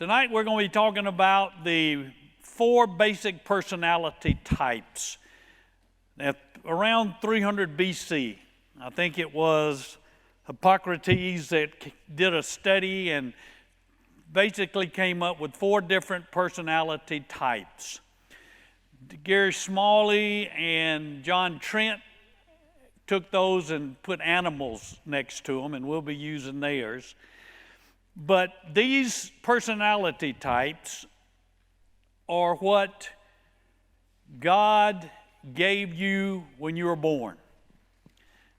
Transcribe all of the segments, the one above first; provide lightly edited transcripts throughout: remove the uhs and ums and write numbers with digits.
Tonight we're going to be talking about the 4 basic personality types. Now, around 300 BC, I think it was Hippocrates that did a study and basically came up with 4 different personality types. Gary Smalley and John Trent took those and put animals next to them, and we'll be using theirs. But these personality types are what God gave you when you were born.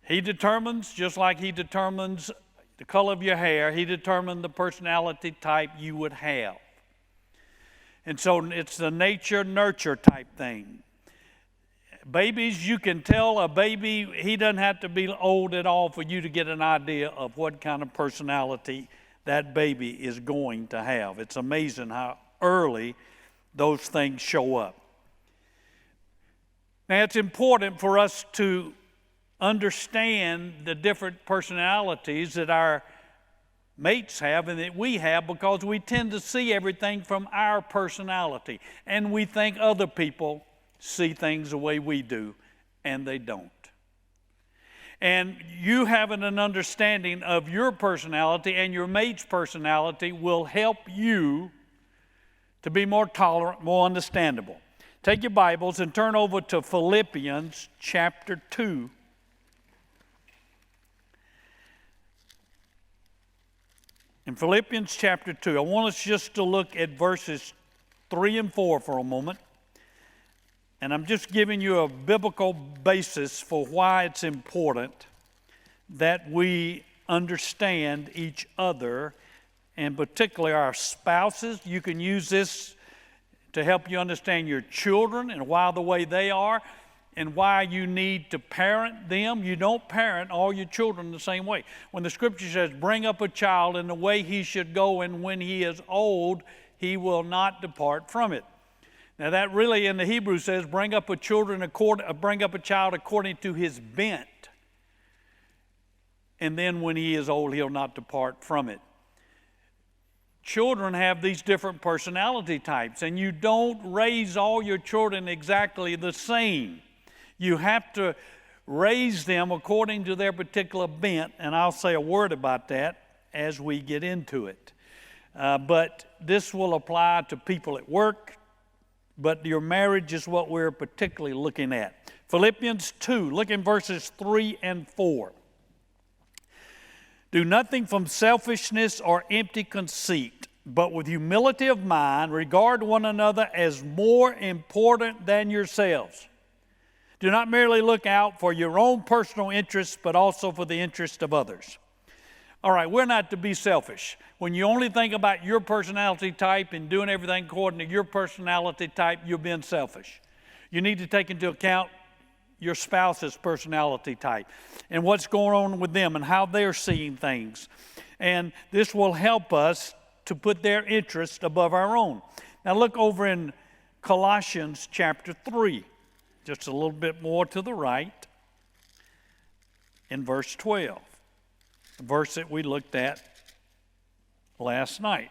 He determines, just like He determines the color of your hair, He determined the personality type you would have. And so it's the nature-nurture type thing. Babies, you can tell a baby, he doesn't have to be old at all for you to get an idea of what kind of personality that baby is going to have. It's amazing how early those things show up. Now, it's important for us to understand the different personalities that our mates have and that we have, because we tend to see everything from our personality, and we think other people see things the way we do, and they don't. And you having an understanding of your personality and your mate's personality will help you to be more tolerant, more understandable. Take your Bibles and turn over to Philippians chapter 2. In Philippians chapter 2, I want us just to look at verses 3 and 4 for a moment. And I'm just giving you a biblical basis for why it's important that we understand each other, and particularly our spouses. You can use this to help you understand your children and why the way they are, and why you need to parent them. You don't parent all your children the same way. When the scripture says, bring up a child in the way he should go, and when he is old, he will not depart from it. Now that really in the Hebrew says, bring up a child according to his bent. And then when he is old, he'll not depart from it. Children have these different personality types, and you don't raise all your children exactly the same. You have to raise them according to their particular bent, and I'll say a word about that as we get into it. But this will apply to people at work, but your marriage is what we're particularly looking at. Philippians 2, look in verses 3 and 4. Do nothing from selfishness or empty conceit, but with humility of mind, regard one another as more important than yourselves. Do not merely look out for your own personal interests, but also for the interest of others. All right, we're not to be selfish. When you only think about your personality type and doing everything according to your personality type, you're being selfish. You need to take into account your spouse's personality type and what's going on with them and how they're seeing things. And this will help us to put their interest above our own. Now look over in Colossians chapter 3, just a little bit more to the right, in verse 12. The verse that we looked at last night.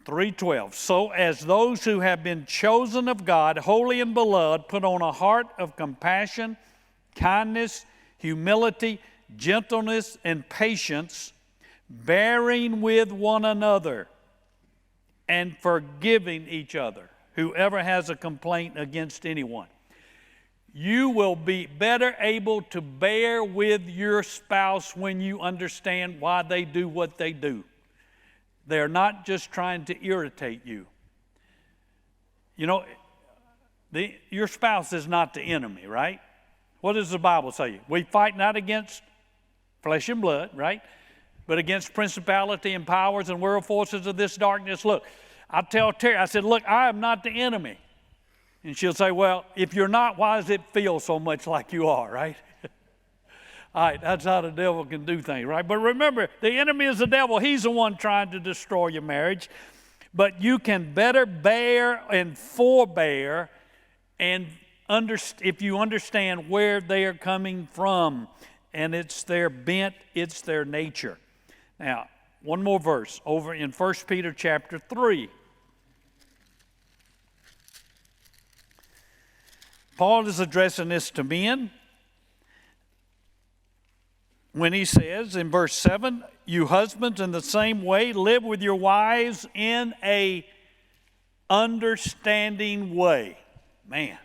3:12. So as those who have been chosen of God, holy and beloved, put on a heart of compassion, kindness, humility, gentleness, and patience, bearing with one another and forgiving each other, whoever has a complaint against anyone. You will be better able to bear with your spouse when you understand why they do what they do. They're not just trying to irritate you. You know, your spouse is not the enemy, right? What does the Bible say? We fight not against flesh and blood, right? But against principality and powers and world forces of this darkness. Look, I tell Terry, I said, look, I am not the enemy. And she'll say, well, if you're not, why does it feel so much like you are, right? All right, that's how the devil can do things, right? But remember, the enemy is the devil. He's the one trying to destroy your marriage. But you can better bear and forbear, and if you understand where they are coming from, and it's their bent, it's their nature. Now, one more verse over in 1 Peter chapter 3. Paul is addressing this to men when he says in verse 7, you husbands in the same way live with your wives in a understanding way. Man.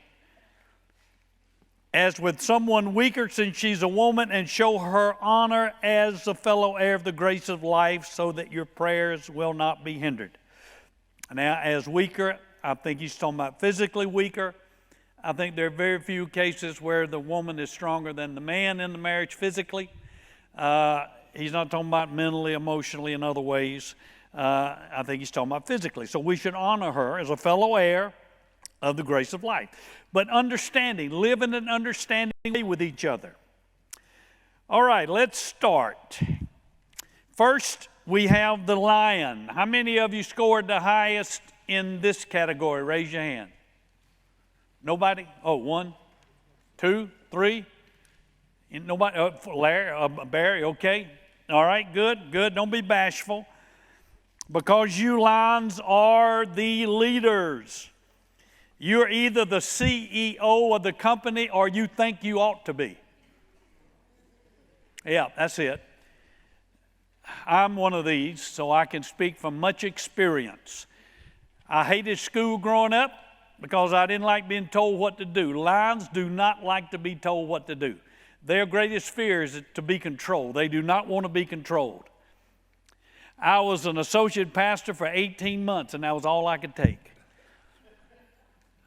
As with someone weaker, since she's a woman, and show her honor as a fellow heir of the grace of life, so that your prayers will not be hindered. Now, as weaker, I think he's talking about physically weaker. I think there are very few cases where the woman is stronger than the man in the marriage physically. He's not talking about mentally, emotionally, and other ways. I think he's talking about physically. So we should honor her as a fellow heir of the grace of life. But understanding, living in understanding with each other. All right, let's start. First, we have the lion. How many of you scored the highest in this category? Raise your hand. Nobody? Oh, 1, 2, 3. Nobody? Larry, Barry, okay. All right, good. Don't be bashful. Because you lions are the leaders. You're either the CEO of the company or you think you ought to be. Yeah, that's it. I'm one of these, so I can speak from much experience. I hated school growing up because I didn't like being told what to do. Lions do not like to be told what to do. Their greatest fear is to be controlled. They do not want to be controlled. I was an associate pastor for 18 months, and that was all I could take.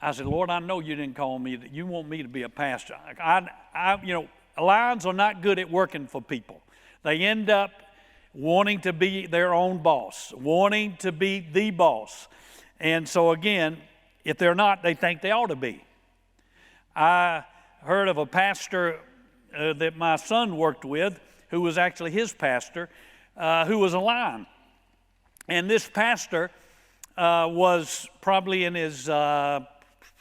I said, Lord, I know you didn't call me. You want me to be a pastor. Lions are not good at working for people. They end up wanting to be their own boss, wanting to be the boss. And so again, if they're not, they think they ought to be. I heard of a pastor that my son worked with, who was actually his pastor, who was a lion. And this pastor was probably in his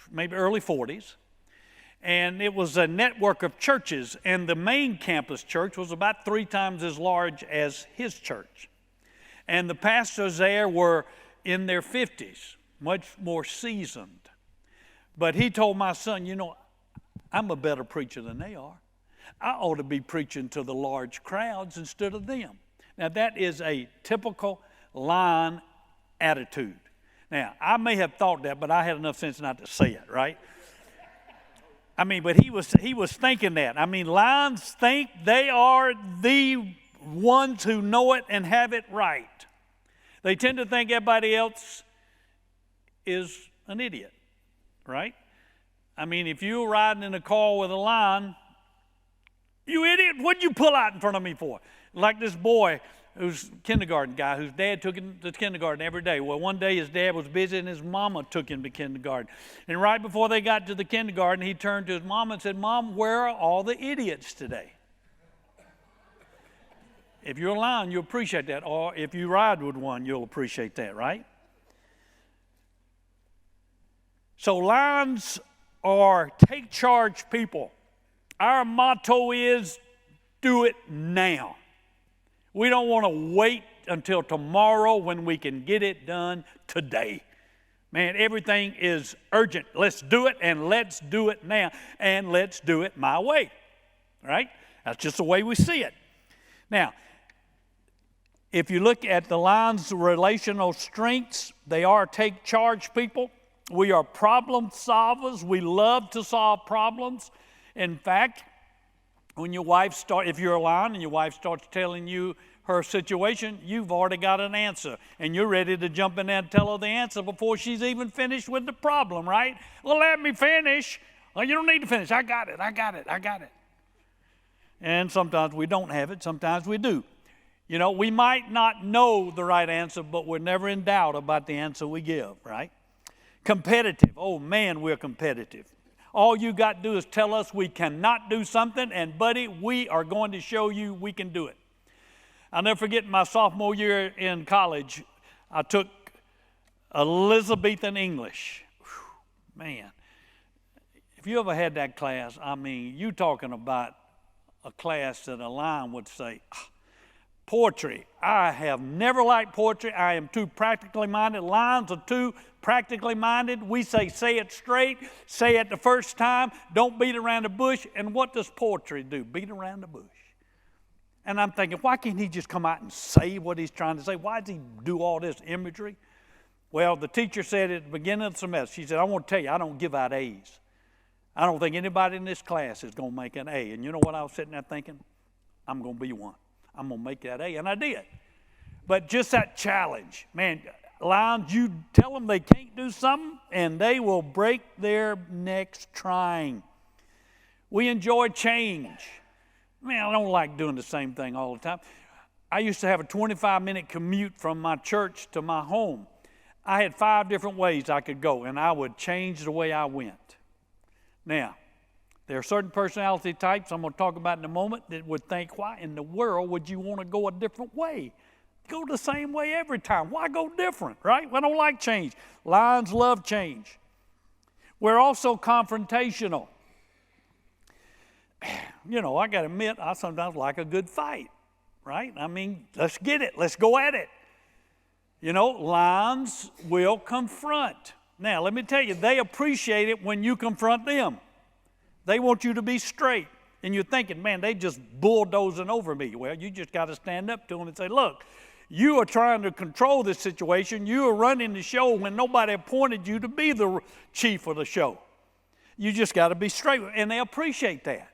maybe early 40s. And it was a network of churches. And the main campus church was about 3 times as large as his church. And the pastors there were in their 50s, much more seasoned. But he told my son, I'm a better preacher than they are. I ought to be preaching to the large crowds instead of them. Now, that is a typical lion attitude. Now, I may have thought that, but I had enough sense not to say it, right? But he was thinking that. Lions think they are the ones who know it and have it right. They tend to think everybody else is an idiot, right? If you're riding in a car with a lion, you idiot, what'd you pull out in front of me for? Like this boy who's a kindergarten guy, whose dad took him to kindergarten every day. Well, one day his dad was busy and his mama took him to kindergarten. And right before they got to the kindergarten, he turned to his mama and said, Mom, where are all the idiots today? If you're a lion, you'll appreciate that. Or if you ride with one, you'll appreciate that, right? So lions are take charge people. Our motto is do it now. We don't want to wait until tomorrow when we can get it done today. Man, everything is urgent. Let's do it, and let's do it now, and let's do it my way. Right? That's just the way we see it. Now, if you look at the lion's relational strengths, they are take charge people. We are problem solvers. We love to solve problems. In fact, when if you're a lion and your wife starts telling you her situation, you've already got an answer. And you're ready to jump in there and tell her the answer before she's even finished with the problem, right? Well, let me finish. Well, you don't need to finish. I got it. And sometimes we don't have it. Sometimes we do. We might not know the right answer, but we're never in doubt about the answer we give, right? Competitive. Oh, man, we're competitive. All you got to do is tell us we cannot do something, and buddy, we are going to show you we can do it. I'll never forget my sophomore year in college, I took Elizabethan English. Whew, man, if you ever had that class, you talking about a class that a lion would say, Poetry. I have never liked poetry. I am too practically minded. Lions are too practically minded. We say it straight, say it the first time, don't beat around the bush. And what does poetry do? Beat around the bush. And I'm thinking, why can't he just come out and say what he's trying to say? Why does he do all this imagery? Well, the teacher said at the beginning of the semester, she said, I want to tell you, I don't give out A's. I don't think anybody in this class is going to make an A. And you know what I was sitting there thinking? I'm going to be one. I'm going to make that A, and I did. But just that challenge, man, Lions, you tell them they can't do something, and they will break their necks trying. We enjoy change. Man, I don't like doing the same thing all the time. I used to have a 25-minute commute from my church to my home. I had 5 different ways I could go, and I would change the way I went. Now, there are certain personality types I'm going to talk about in a moment that would think, why in the world would you want to go a different way? Go the same way every time. Why go different, right? I don't like change. Lions love change. We're also confrontational. You know, I got to admit, I sometimes like a good fight, right? I mean, let's get it. Let's go at it. You know, lions will confront. Now, let me tell you, they appreciate it when you confront them. They want you to be straight. And you're thinking, man, they just bulldozing over me. Well, you just got to stand up to them and say, look, you are trying to control this situation. You are running the show when nobody appointed you to be the chief of the show. You just got to be straight. And they appreciate that.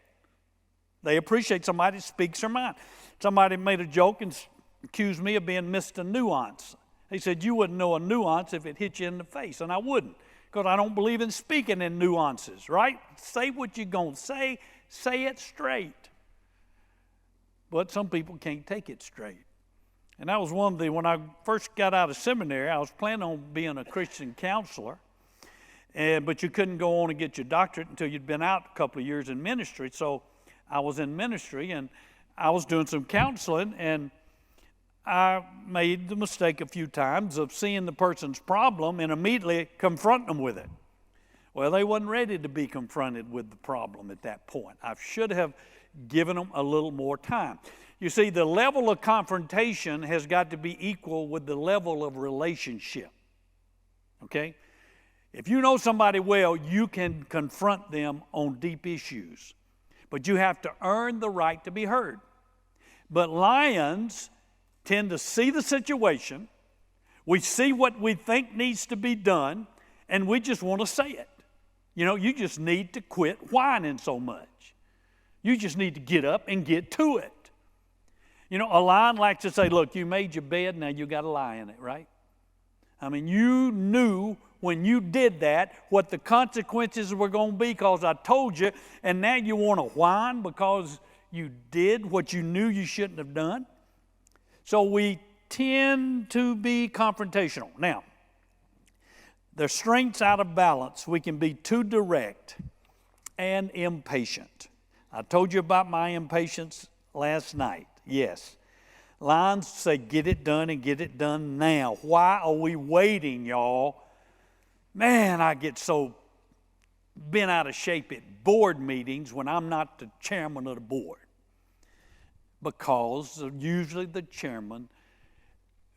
They appreciate somebody that speaks their mind. Somebody made a joke and accused me of being Mr. Nuance. He said, you wouldn't know a nuance if it hit you in the face. And I wouldn't, because I don't believe in speaking in nuances, right? Say what you're going to say it straight. But some people can't take it straight. And that was one of the, when I first got out of seminary, I was planning on being a Christian counselor. But you couldn't go on and get your doctorate until you'd been out a couple of years in ministry. So I was in ministry, and I was doing some counseling, and I made the mistake a few times of seeing the person's problem and immediately confronting them with it. Well, they wasn't ready to be confronted with the problem at that point. I should have given them a little more time. You see, the level of confrontation has got to be equal with the level of relationship. Okay? If you know somebody well, you can confront them on deep issues. But you have to earn the right to be heard. But lions tend to see the situation, we see what we think needs to be done, and we just want to say it. You know, you just need to quit whining so much. You just need to get up and get to it. You know, a lion likes to say, look, you made your bed, now you got to lie in it, right? I mean, you knew when you did that what the consequences were going to be because I told you, and now you want to whine because you did what you knew you shouldn't have done. So we tend to be confrontational. Now, their strengths out of balance. We can be too direct and impatient. I told you about my impatience last night. Yes. Lions say, get it done and get it done now. Why are we waiting, y'all? Man, I get so bent out of shape at board meetings when I'm not the chairman of the board. Because usually the chairman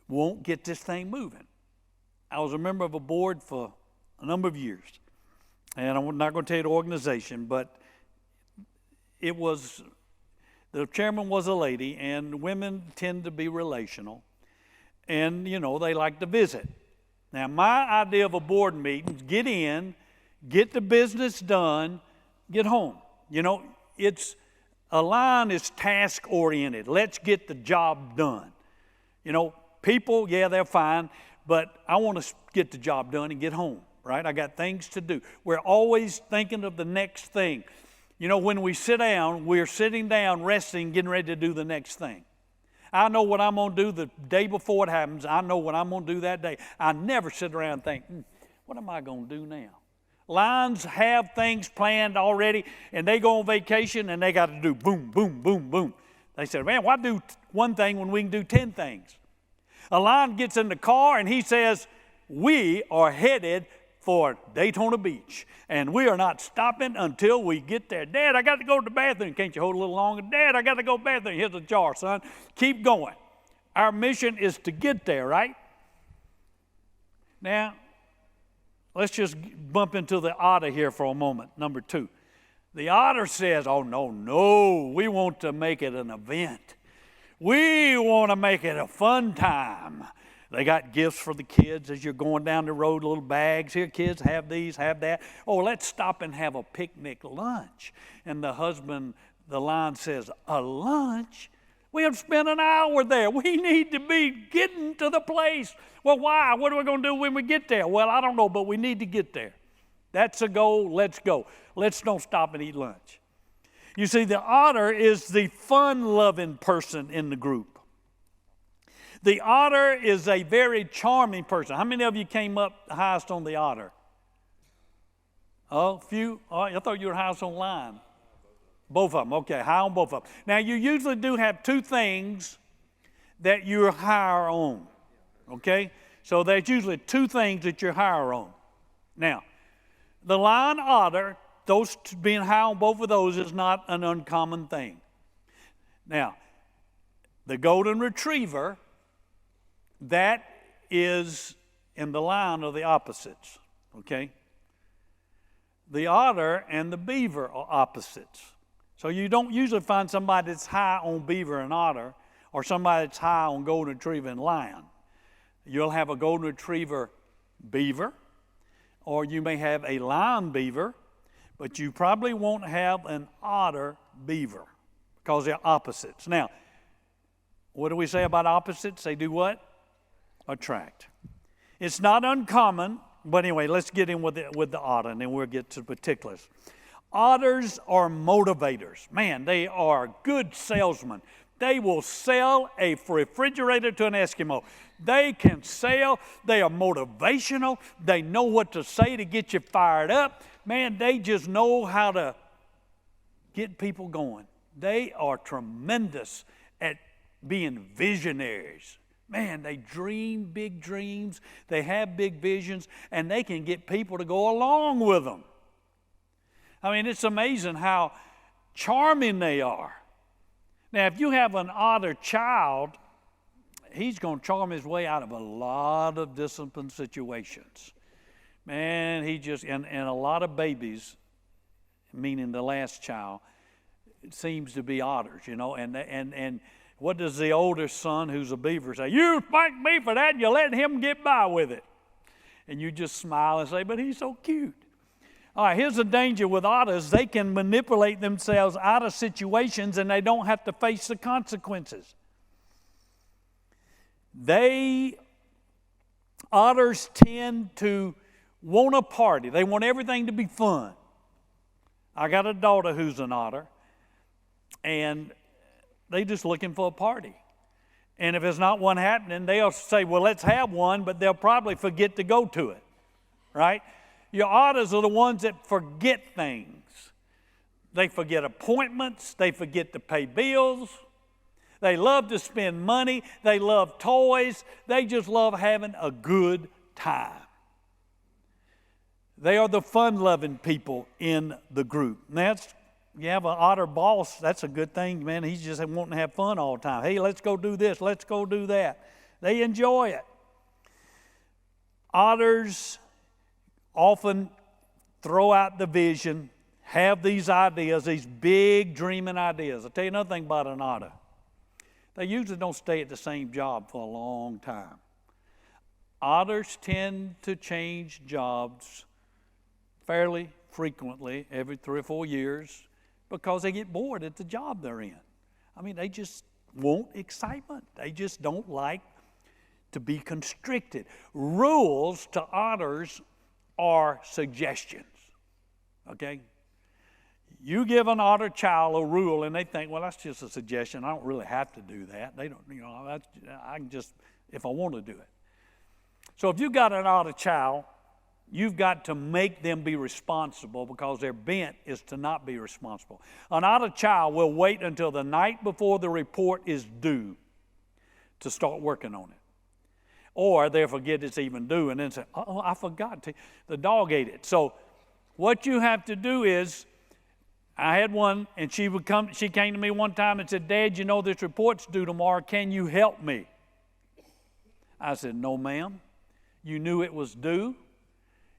won't get this thing moving. I was a member of a board for a number of years. And I'm not going to tell you the organization, but it was, the chairman was a lady, and women tend to be relational. And, you know, they like to visit. Now, my idea of a board meeting is get in, get the business done, get home. You know, a lion is task-oriented. Let's get the job done. You know, people, yeah, they're fine, but I want to get the job done and get home, right? I got things to do. We're always thinking of the next thing. You know, when we sit down, we're sitting down, resting, getting ready to do the next thing. I know what I'm going to do the day before it happens. I know what I'm going to do that day. I never sit around and think, what am I going to do now? Lions have things planned already, and they go on vacation, and they got to do boom, boom, boom, boom. They said, man, why do one thing when we can do 10 things? A lion gets in the car, and he says, we are headed for Daytona Beach, and we are not stopping until we get there. Dad, I got to go to the bathroom. Can't you hold a little longer? Dad, I got to go to the bathroom. Here's a jar, son. Keep going. Our mission is to get there, right? Now, let's just bump into the otter here for a moment, number 2. The otter says, oh, no, we want to make it an event. We want to make it a fun time. They got gifts for the kids as you're going down the road, little bags. Here, kids, have these, have that. Oh, let's stop and have a picnic lunch. And the husband, the lion says, a lunch? We have spent an hour there. We need to be getting to the place. Well, why? What are we going to do when we get there? Well, I don't know, but we need to get there. That's a goal. Let's go. Let's don't stop and eat lunch. You see, the otter is the fun-loving person in the group. The otter is a very charming person. How many of you came up the highest on the otter? Oh, few? Oh, I thought you were highest on lion. Both of them. Okay, high on both of them. Now, you usually do have 2 things that you're higher on. Okay? So there's usually 2 things that you're higher on. Now, the lion otter, those being high on both of those is not an uncommon thing. Now, the golden retriever, that is in the line of the opposites. Okay? The otter and the beaver are opposites. So you don't usually find somebody that's high on beaver and otter or somebody that's high on golden retriever and lion. You'll have a golden retriever beaver, or you may have a lion beaver, but you probably won't have an otter beaver because they're opposites. Now, what do we say about opposites? They do what? Attract. It's not uncommon, but anyway, let's get in with the otter, and then we'll get to particulars. Otters are motivators. Man, they are good salesmen. They will sell a refrigerator to an Eskimo. They can sell. They are motivational. They know what to say to get you fired up. Man, they just know how to get people going. They are tremendous at being visionaries. Man, they dream big dreams. They have big visions, and they can get people to go along with them. I mean, it's amazing how charming they are. Now, if you have an otter child, he's going to charm his way out of a lot of disciplined situations. Man, and a lot of babies, meaning the last child, it seems to be otters, you know. And what does the older son, who's a beaver, say? You spanked me for that, and you let him get by with it. And you just smile and say, but he's so cute. All right, here's the danger with otters. They can manipulate themselves out of situations and they don't have to face the consequences. Otters tend to want a party. They want everything to be fun. I got a daughter who's an otter, and they're just looking for a party. And if there's not one happening, they'll say, well, let's have one, but they'll probably forget to go to it, right? Your otters are the ones that forget things. They forget appointments. They forget to pay bills. They love to spend money. They love toys. They just love having a good time. They are the fun-loving people in the group. Now, you have an otter boss, that's a good thing, man. He's just wanting to have fun all the time. Hey, let's go do this. Let's go do that. They enjoy it. Otters often throw out the vision, have these ideas, these big dreaming ideas. I'll tell you another thing about an otter. They usually don't stay at the same job for a long time. Otters tend to change jobs fairly frequently, every 3 or 4 years, because they get bored at the job they're in. I mean, they just want excitement. They just don't like to be constricted. Rules to otters are suggestions, okay? You give an otter child a rule and they think, well, that's just a suggestion. I don't really have to do that. They don't, I can just, if I want to do it. So if you've got an otter child, you've got to make them be responsible because their bent is to not be responsible. An otter child will wait until the night before the report is due to start working on it. Or they'll forget it's even due and then say, oh, I forgot. The dog ate it. So what you have to do is, I had one and she came to me one time and said, Dad, you know this report's due tomorrow. Can you help me? I said, no, ma'am. You knew it was due.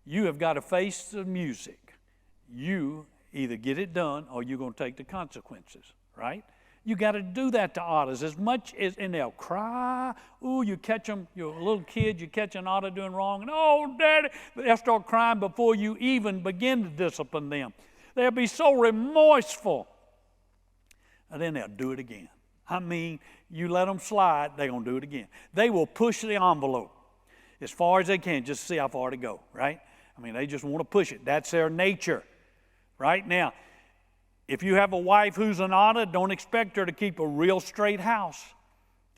You have got to face the music. You either get it done or you're going to take the consequences, right? You got to do that to otters as much as, and they'll cry. Ooh, you catch them, you're a little kid, you catch an otter doing wrong, and oh, daddy, they'll start crying before you even begin to discipline them. They'll be so remorseful. And then they'll do it again. I mean, you let them slide, they're going to do it again. They will push the envelope as far as they can just to see how far to go, right? I mean, they just want to push it. That's their nature, right? Now, if you have a wife who's an otter, don't expect her to keep a real straight house.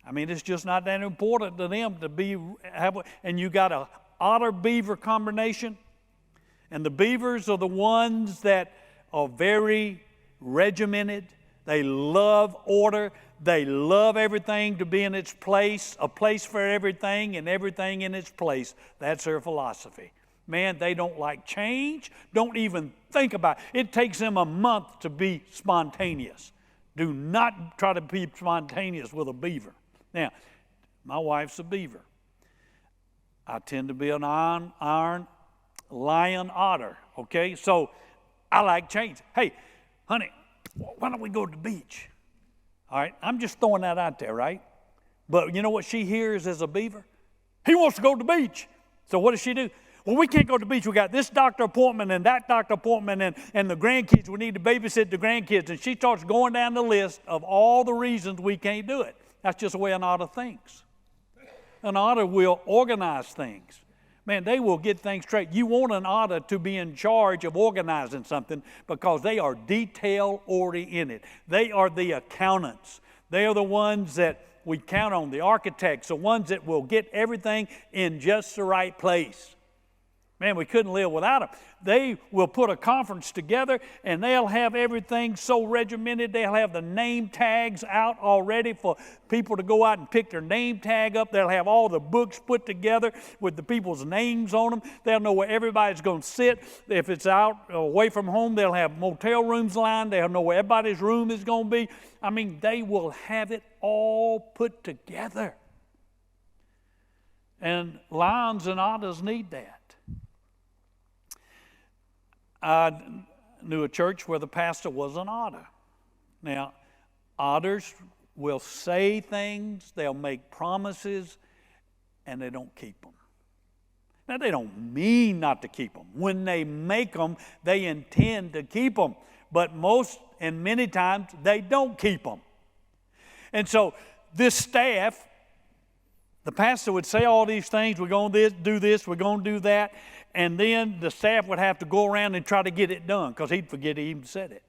I mean, it's just not that important to them to and you got a otter-beaver combination, and the beavers are the ones that are very regimented. They love order. They love everything to be in its place, a place for everything and everything in its place. That's their philosophy. Man, they don't like change. Don't even think about it. It takes them a month to be spontaneous. Do not try to be spontaneous with a beaver. Now, my wife's a beaver. I tend to be an iron lion otter, okay? So I like change. Hey, honey, why don't we go to the beach? All right, I'm just throwing that out there, right? But you know what she hears as a beaver? He wants to go to the beach. So what does she do? Well, we can't go to the beach. We got this doctor appointment and that doctor appointment and the grandkids. We need to babysit the grandkids. And she starts going down the list of all the reasons we can't do it. That's just the way an otter thinks. An otter will organize things. Man, they will get things straight. You want an otter to be in charge of organizing something because they are detail-oriented. They are the accountants. They are the ones that we count on, the architects, the ones that will get everything in just the right place. Man, we couldn't live without them. They will put a conference together and they'll have everything so regimented. They'll have the name tags out already for people to go out and pick their name tag up. They'll have all the books put together with the people's names on them. They'll know where everybody's going to sit. If it's out away from home, they'll have motel rooms lined. They'll know where everybody's room is going to be. I mean, they will have it all put together. And lions and otters need that. I knew a church where the pastor was an otter. Now, otters will say things, they'll make promises, and they don't keep them. Now, they don't mean not to keep them. When they make them, they intend to keep them. But most and many times, they don't keep them. And so, this staff, the pastor would say all these things, we're going to do this, we're going to do that, and then the staff would have to go around and try to get it done because he'd forget he even said it.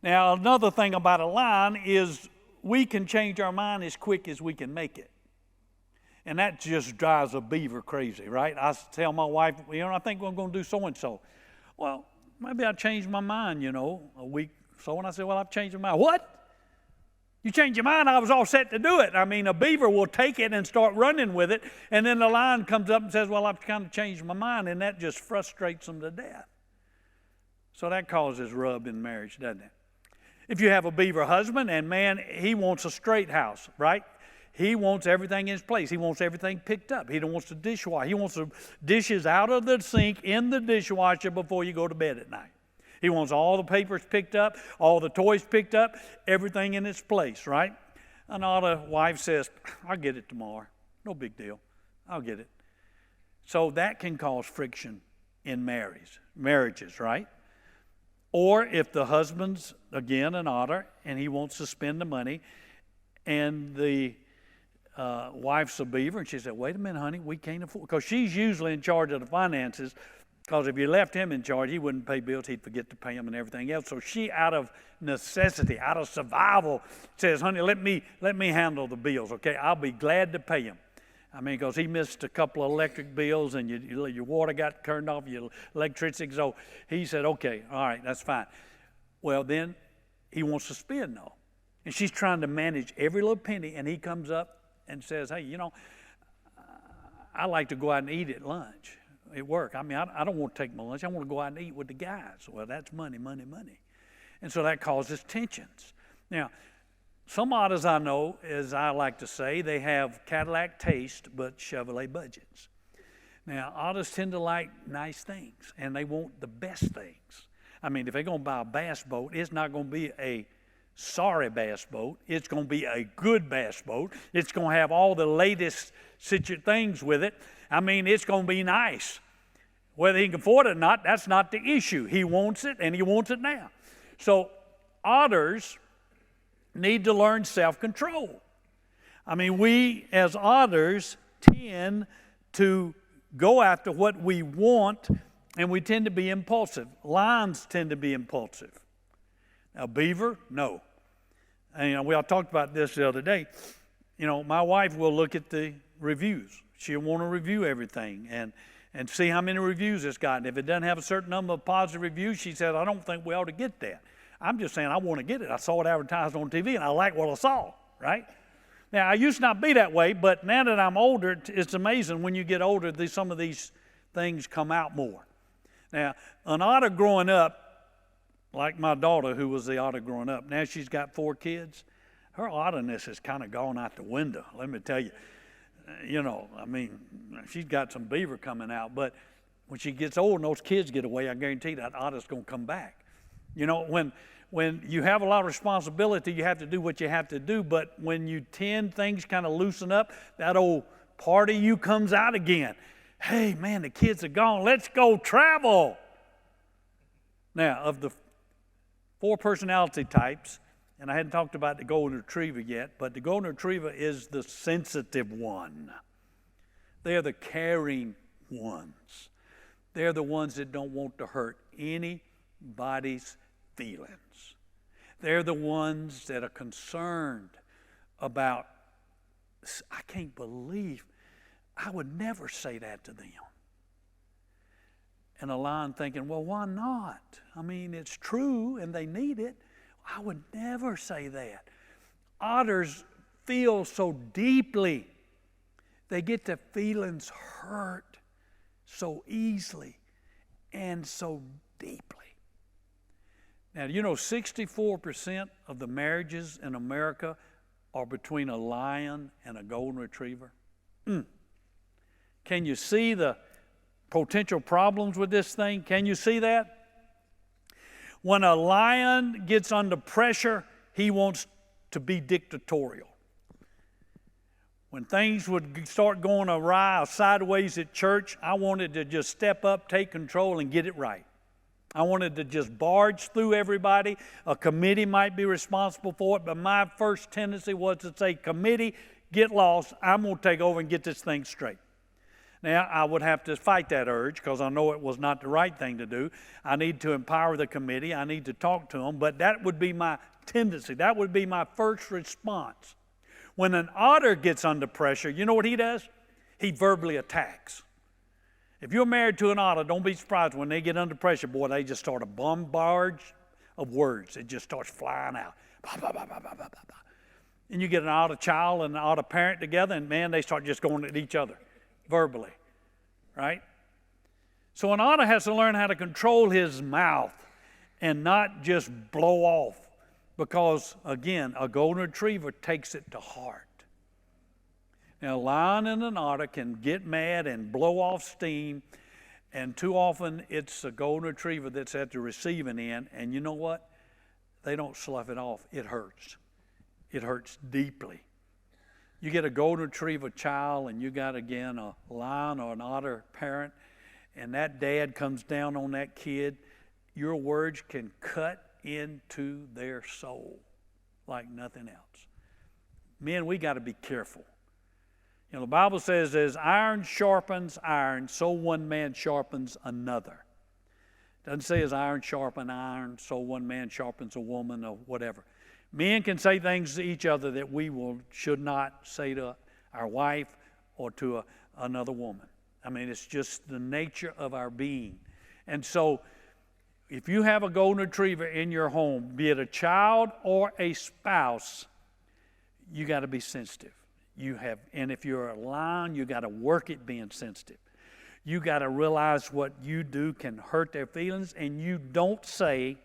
Now, another thing about a lion is we can change our mind as quick as we can make it. And that just drives a beaver crazy, right? I tell my wife, I think we're going to do so-and-so. Well, maybe I changed my mind, a week or so. And I said, well, I've changed my mind. What? You changed your mind? I was all set to do it. I mean, a beaver will take it and start running with it, and then the lion comes up and says, well, I've kind of changed my mind, and that just frustrates them to death. So that causes rub in marriage, doesn't it? If you have a beaver husband, and man, he wants a straight house, right? He wants everything in its place. He wants everything picked up. He don't wants the dishwasher. He wants the dishes out of the sink in the dishwasher before you go to bed at night. He wants all the papers picked up, all the toys picked up, everything in its place, right? Another wife says, I'll get it tomorrow. No big deal. I'll get it. So that can cause friction in marriages, right? Or if the husband's, again, an otter, and he wants to spend the money, and the wife's a beaver, and she said, wait a minute, honey, we can't afford, because she's usually in charge of the finances. Because if you left him in charge, he wouldn't pay bills, he'd forget to pay them and everything else. So she, out of necessity, out of survival, says, honey, let me handle the bills, okay? I'll be glad to pay him. I mean, because he missed a couple of electric bills and your water got turned off, your electricity. So he said, okay, all right, that's fine. Well, then he wants to spend, though. And she's trying to manage every little penny, and he comes up and says, hey, I like to go out and eat at lunch. At work. I mean, I don't want to take my lunch. I want to go out and eat with the guys. Well, that's money, money, money. And so that causes tensions. Now, Some otters I know, as I like to say, they have Cadillac taste but Chevrolet budgets. Now, otters tend to like nice things, and they want the best things. I mean, if they're going to buy a bass boat, it's not going to be a sorry bass boat. It's going to be a good bass boat. It's going to have all the latest things with it. I mean, it's going to be nice. Whether he can afford it or not, that's not the issue. He wants it, and he wants it now. So otters need to learn self-control. I mean, we as otters tend to go after what we want, and we tend to be impulsive. Lions tend to be impulsive. Now, beaver, no. And we all talked about this the other day. You know, my wife will look at the reviews. She'll want to review everything and see how many reviews it's got. And if it doesn't have a certain number of positive reviews, she says, I don't think we ought to get that. I'm just saying I want to get it. I saw it advertised on TV, and I like what I saw, right? Now, I used to not be that way, but now that I'm older, it's amazing when you get older, some of these things come out more. Now, an otter growing up, like my daughter who was the otter growing up, now she's got 4 kids. Her otterness has kind of gone out the window, let me tell you. You know, I mean, she's got some beaver coming out, but when she gets old and those kids get away, I guarantee that otter's going to come back. You know, when you have a lot of responsibility, you have to do what you have to do, but when you tend, things kind of loosen up, that old part of you comes out again. Hey, man, the kids are gone. Let's go travel. Now, of the 4 personality types, and I hadn't talked about the golden retriever yet, but the golden retriever is the sensitive one. They're the caring ones. They're the ones that don't want to hurt anybody's feelings. They're the ones that are concerned about, I can't believe, I would never say that to them. And a lion thinking, well, why not? I mean, it's true and they need it. I would never say that. Otters feel so deeply. They get their feelings hurt so easily and so deeply. Now, you know, 64% of the marriages in America are between a lion and a golden retriever. Can you see the potential problems with this thing? Can you see that? When a lion gets under pressure, he wants to be dictatorial. When things would start going awry or sideways at church, I wanted to just step up, take control, and get it right. I wanted to just barge through everybody. A committee might be responsible for it, but my first tendency was to say, committee, get lost. I'm going to take over and get this thing straight. Now, I would have to fight that urge because I know it was not the right thing to do. I need to empower the committee. I need to talk to them, but that would be my tendency. That would be my first response. When an otter gets under pressure, you know what he does? He verbally attacks. If you're married to an otter, don't be surprised when they get under pressure, boy, they just start a bombard of words. It just starts flying out. Bah, bah, bah, bah, bah, bah, bah. And you get an otter child and an otter parent together, and man, they start just going at each other verbally, right? So an otter has to learn how to control his mouth and not just blow off because, again, a golden retriever takes it to heart. Now, a lion and an otter can get mad and blow off steam, and too often it's a golden retriever that's at the receiving end, and you know what? They don't slough it off. It hurts. It hurts deeply. You get a golden retriever child, and you got, again, a lion or an otter parent, and that dad comes down on that kid, your words can cut into their soul like nothing else. Men, we got to be careful. You know, the Bible says, as iron sharpens iron, so one man sharpens another. It doesn't say as iron sharpens iron, so one man sharpens a woman or whatever. Men can say things to each other that we should not say to our wife or to another woman. I mean, it's just the nature of our being. And so, if you have a golden retriever in your home, be it a child or a spouse, you got to be sensitive. And if you're a lion, you got to work at being sensitive. You got to realize what you do can hurt their feelings, and you don't say,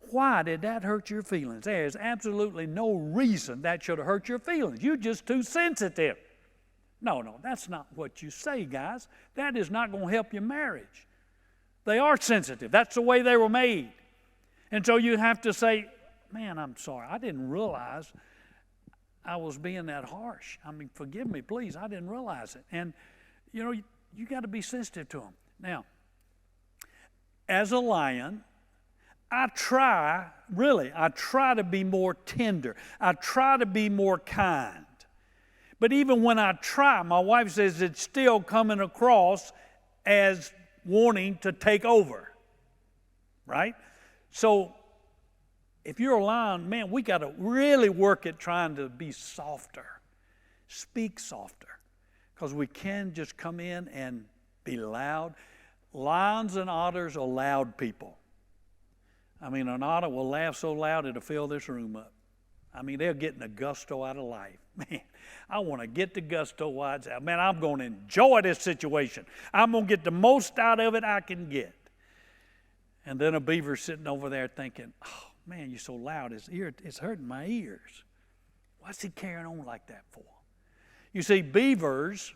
Why did that hurt your feelings? There is absolutely no reason that should have hurt your feelings. You're just too sensitive. No, that's not what you say, guys. That is not going to help your marriage. They are sensitive. That's the way they were made. And so you have to say, man, I'm sorry. I didn't realize I was being that harsh. I mean, forgive me, please. I didn't realize it. And, you got to be sensitive to them. Now, as a lion, I try to be more tender. I try to be more kind. But even when I try, my wife says it's still coming across as wanting to take over, right? So if you're a lion, man, we got to really work at trying to be softer, speak softer, because we can just come in and be loud. Lions and otters are loud people. I mean, an otter will laugh so loud it'll fill this room up. I mean, they're getting the gusto out of life. Man, I want to get the gusto while it's out. Man, I'm going to enjoy this situation. I'm going to get the most out of it I can get. And then a beaver's sitting over there thinking, oh, man, you're so loud. It's hurting my ears. What's he carrying on like that for? You see, beavers,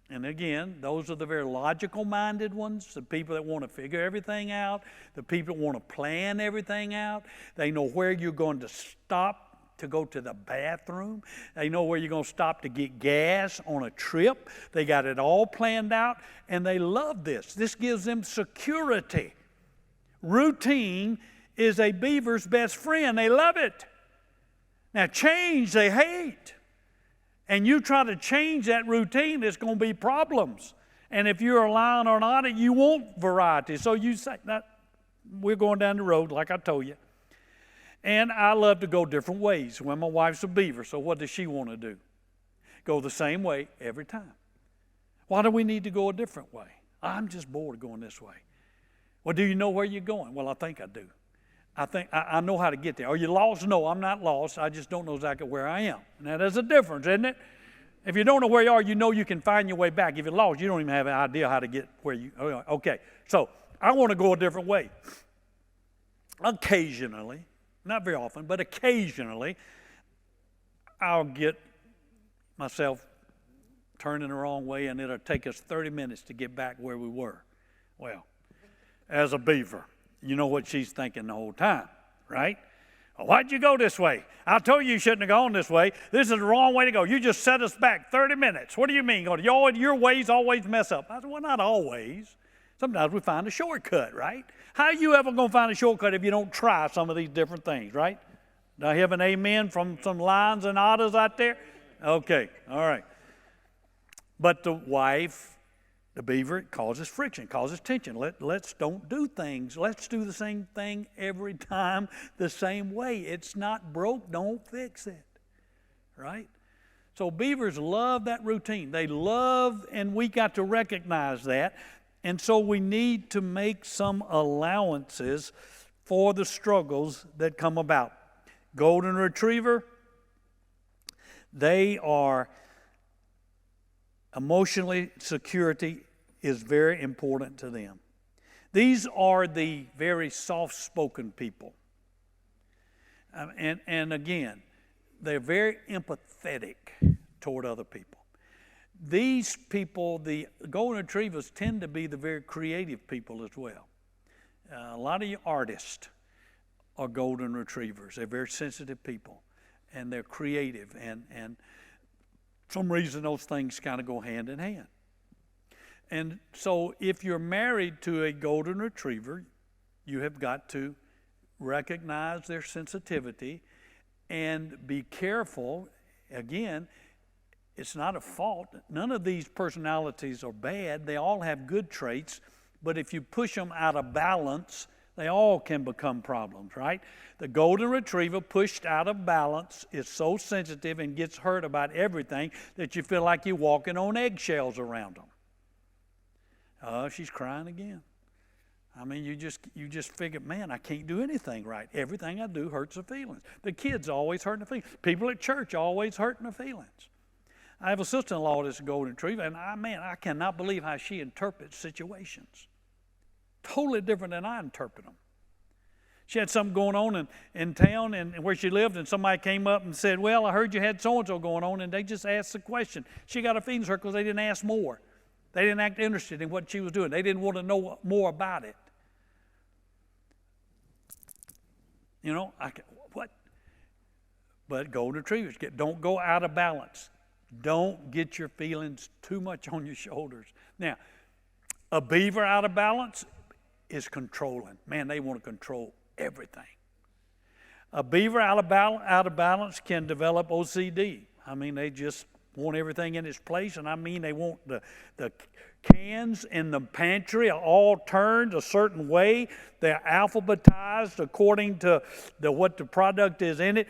and again, those are the very logical-minded ones, the people that want to figure everything out, the people that want to plan everything out. They know where you're going to stop to go to the bathroom. They know where you're going to stop to get gas on a trip. They got it all planned out, and they love this. This gives them security. Routine is a beaver's best friend. They love it. Now, change they hate. And you try to change that routine, there's going to be problems. And if you're a lion or an otter, you want variety. So you say, we're going down the road, like I told you. And I love to go different ways. When my wife's a beaver, so what does she want to do? Go the same way every time. Why do we need to go a different way? I'm just bored of going this way. Well, do you know where you're going? Well, I think I do. I think I know how to get there. Are you lost? No, I'm not lost. I just don't know exactly where I am. Now, there's a difference, isn't it? If you don't know where you are, you know you can find your way back. If you're lost, you don't even have an idea how to get where you are. Okay, so I want to go a different way. Occasionally, not very often, but occasionally, I'll get myself turning the wrong way, and it'll take us 30 minutes to get back where we were. Well, as a beaver, you know what she's thinking the whole time, right? Well, why'd you go this way? I told you shouldn't have gone this way. This is the wrong way to go. You just set us back 30 minutes. What do you mean? Your ways always mess up. I said, well, not always. Sometimes we find a shortcut, right? How are you ever going to find a shortcut if you don't try some of these different things, right? Do I have an amen from some lions and otters out there? Okay, all right. But the wife, the beaver, it causes friction, causes tension. Let's don't do things. Let's do the same thing every time the same way. It's not broke, don't fix it, right? So beavers love that routine. They love, and we got to recognize that. And so we need to make some allowances for the struggles that come about. Golden Retriever, they are emotionally, security is very important to them. These are the very soft-spoken people. And again, they're very empathetic toward other people. These people, the Golden Retrievers, tend to be the very creative people as well. A lot of you artists are Golden Retrievers. They're very sensitive people, and they're creative, and for some reason those things kind of go hand in hand. And so if you're married to a Golden Retriever, you have got to recognize their sensitivity and be careful. Again, it's not a fault. None of these personalities are bad. They all have good traits, but if you push them out of balance, they all can become problems, right? The Golden Retriever pushed out of balance is so sensitive and gets hurt about everything that you feel like you're walking on eggshells around them. Oh, she's crying again. I mean, you just figure, man, I can't do anything right. Everything I do hurts her feelings. The kids always hurting her feelings. People at church always hurting her feelings. I have a sister-in-law that's a Golden Retriever, and I cannot believe how she interprets situations. Totally different than I interpret them. She had something going on in town and where she lived, and somebody came up and said, well, I heard you had so-and-so going on, and they just asked the question. She got her feelings hurt because they didn't ask more. They didn't act interested in what she was doing. They didn't want to know more about it. You know, what? But golden retrievers, don't go out of balance. Don't get your feelings too much on your shoulders. Now, a beaver out of balance is controlling. Man, they want to control everything. A beaver out of balance can develop OCD. I mean, they just want everything in its place, and I mean they want the cans in the pantry are all turned a certain way. They're alphabetized according to what the product is in it.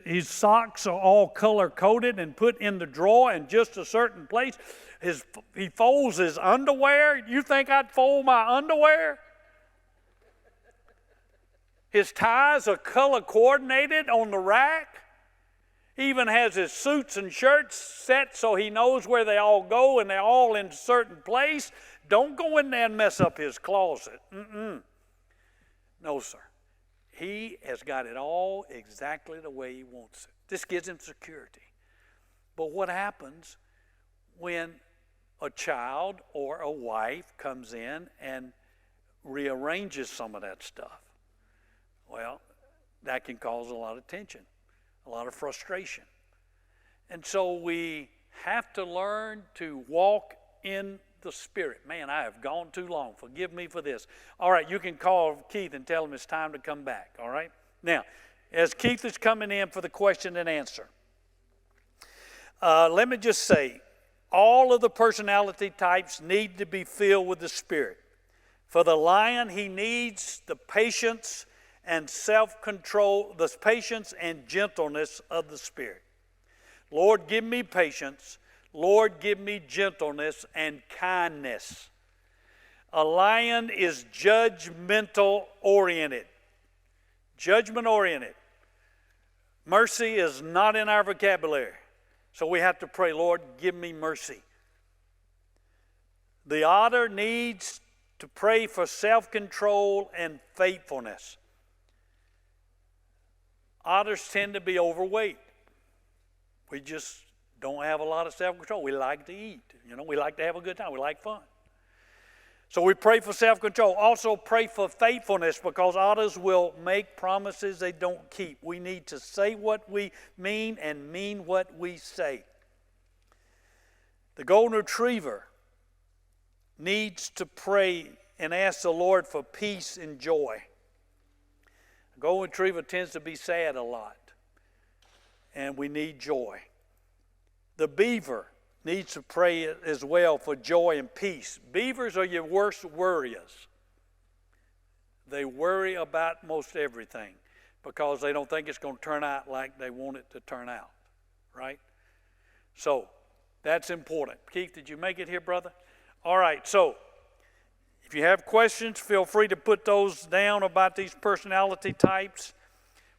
His socks are all color-coded and put in the drawer in just a certain place. He folds his underwear. You think I'd fold my underwear? His ties are color-coordinated on the rack. He even has his suits and shirts set so he knows where they all go and they're all in a certain place. Don't go in there and mess up his closet. No, sir. He has got it all exactly the way he wants it. This gives him security. But what happens when a child or a wife comes in and rearranges some of that stuff? Well, that can cause a lot of tension, a lot of frustration. And so we have to learn to walk in the Spirit. Man, I have gone too long. Forgive me for this. All right, you can call Keith and tell him it's time to come back, all right? Now, as Keith is coming in for the question and answer, let me just say, all of the personality types need to be filled with the Spirit. For the lion, he needs the patience and self-control, the patience and gentleness of the Spirit. Lord, give me patience. Lord, give me gentleness and kindness. A lion is judgmental-oriented. Judgment-oriented. Mercy is not in our vocabulary. So we have to pray, Lord, give me mercy. The otter needs to pray for self-control and faithfulness. Otters tend to be overweight. We just don't have a lot of self-control. We like to eat. We like to have a good time. We like fun. So we pray for self-control. Also pray for faithfulness, because others will make promises they don't keep. We need to say what we mean and mean what we say. The golden retriever needs to pray and ask the Lord for peace and joy. The golden retriever tends to be sad a lot, and we need joy. The beaver needs to pray as well for joy and peace. Beavers are your worst worriers. They worry about most everything because they don't think it's going to turn out like they want it to turn out, right? So that's important. Keith, did you make it here, brother? All right, so if you have questions, feel free to put those down about these personality types.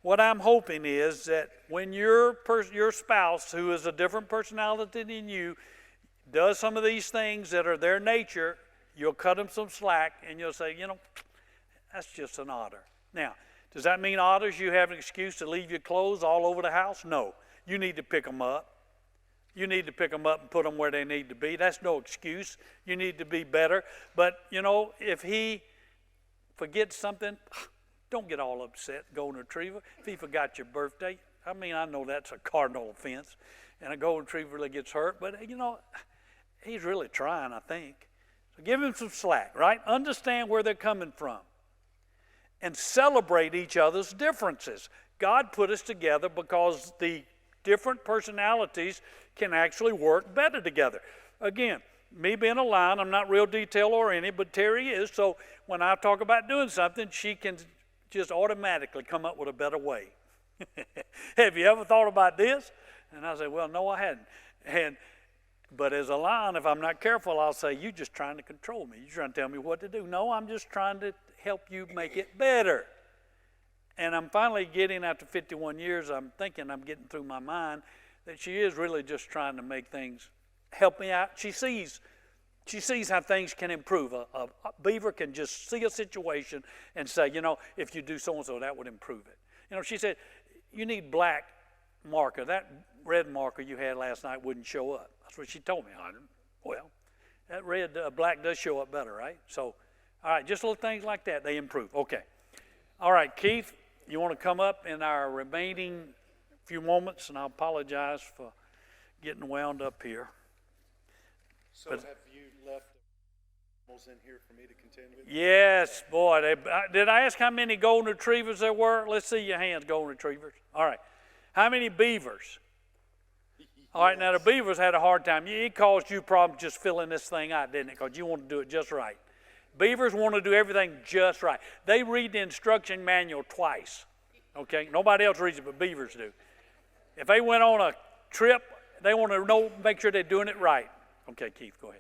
What I'm hoping is that when your spouse, who is a different personality than you, does some of these things that are their nature, you'll cut them some slack and you'll say, that's just an otter. Now, does that mean otters, you have an excuse to leave your clothes all over the house? No. You need to pick them up. You need to pick them up and put them where they need to be. That's no excuse. You need to be better. But, if he forgets something, don't get all upset, golden retriever. If he forgot your birthday, I know that's a cardinal offense, and a golden retriever really gets hurt, but, he's really trying, I think. So give him some slack, right? Understand where they're coming from and celebrate each other's differences. God put us together because the different personalities can actually work better together. Again, me being a lion, I'm not real detail-oriented, but Terry is, so when I talk about doing something, she can just automatically come up with a better way. Have you ever thought about this? And I say, well, no, I hadn't. But as a lion, if I'm not careful, I'll say, you're just trying to control me. You're trying to tell me what to do. No, I'm just trying to help you make it better. And I'm finally getting, after 51 years, I'm getting through my mind that she is really just trying to make things help me out. She sees she sees how things can improve. A beaver can just see a situation and say, if you do so-and-so, that would improve it. She said, you need black marker. That red marker you had last night wouldn't show up. That's what she told me. Well, that black does show up better, right? So, all right, just little things like that, they improve. Okay. All right, Keith, you want to come up in our remaining few moments, and I apologize for getting wound up here. So have you left animals in here for me to contend with? Yes, boy. Did I ask how many golden retrievers there were? Let's see your hands, golden retrievers. All right. How many beavers? All right, now the beavers had a hard time. It caused you problems just filling this thing out, didn't it? Because you want to do it just right. Beavers want to do everything just right. They read the instruction manual twice. Okay? Nobody else reads it, but beavers do. If they went on a trip, they want to make sure they're doing it right. Okay, Keith, go ahead.